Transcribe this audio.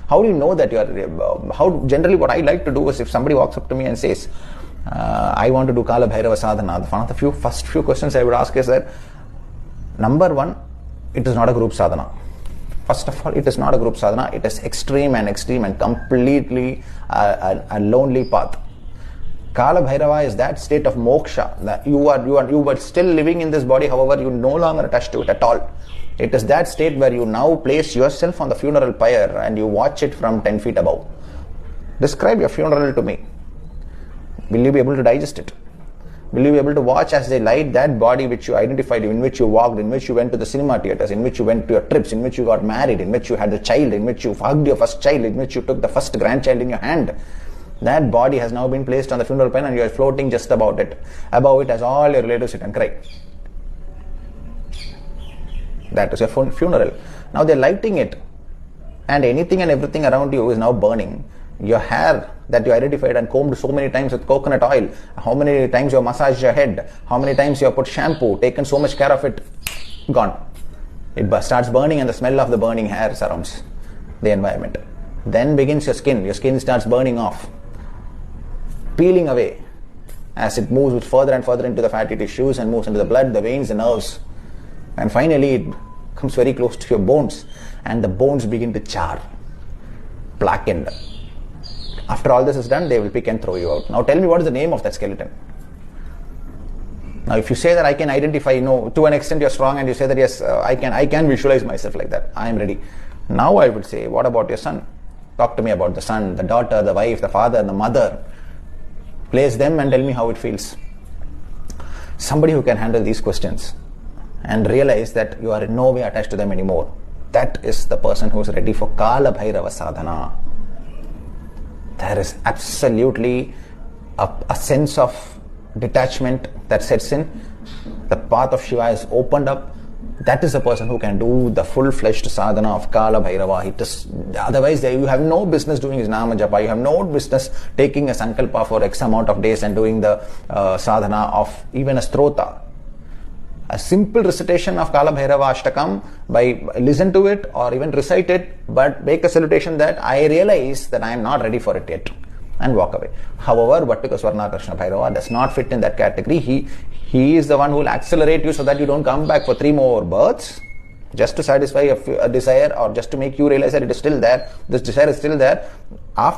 How do you know that you are, how generally what I like to do is if somebody walks up to me and says, I want to do kalbhairav sadhana, one of the first few questions I would ask is that, number one, it is not a group sadhana. First of all, it is not a group sadhana. It is extreme and completely a lonely path. Kalbhairava is that state of moksha. That you were still living in this body, however, you no longer attached to it at all. It is that state where you now place yourself on the funeral pyre and you watch it from 10 feet above. Describe your funeral to me. Will you be able to digest it? Will you be able to watch as they light that body which you identified, in which you walked, in which you went to the cinema theaters, in which you went to your trips, in which you got married, in which you had a child, in which you hugged your first child, in which you took the first grandchild in your hand? That body has now been placed on the funeral pyre and you are floating just about it. Above it as all your relatives sit and cry. That is your funeral. Now they are lighting it and anything and everything around you is now burning. Your hair that you identified and combed so many times with coconut oil, how many times you have massaged your head, how many times you have put shampoo, taken so much care of it, gone. It starts burning and the smell of the burning hair surrounds the environment. Then begins your skin starts burning off, peeling away as it moves further and further into the fatty tissues and moves into the blood, the veins, the nerves. And finally it comes very close to your bones and the bones begin to char, blackened. After all this is done, they will pick and throw you out. Now tell me, what is the name of that skeleton? Now if you say that I can identify, to an extent you're strong and you say that yes, I can visualize myself like that, I am ready. Now I would say, what about your son? Talk to me about the son, the daughter, the wife, the father, the mother. Place them and tell me how it feels. Somebody who can handle these questions and realize that you are in no way attached to them anymore, that is the person who is ready for kalbhairav sadhana. There is absolutely a sense of detachment that sets in. The path of Shiva is opened up. That is the person who can do the full-fledged sadhana of kalbhairava. Otherwise, you have no business doing his nama japa. You have no business taking a sankalpa for X amount of days and doing the sadhana of even a strota. A simple recitation of kalbhairava ashtakam, listen to it or even recite it, but make a salutation that I realize that I am not ready for it yet, and walk away. However, Batuk Bhairav does not fit in that category. He is the one who will accelerate you so that you don't come back for 3 more births just to satisfy a desire or just to make you realize that it is still there. This desire is still there. After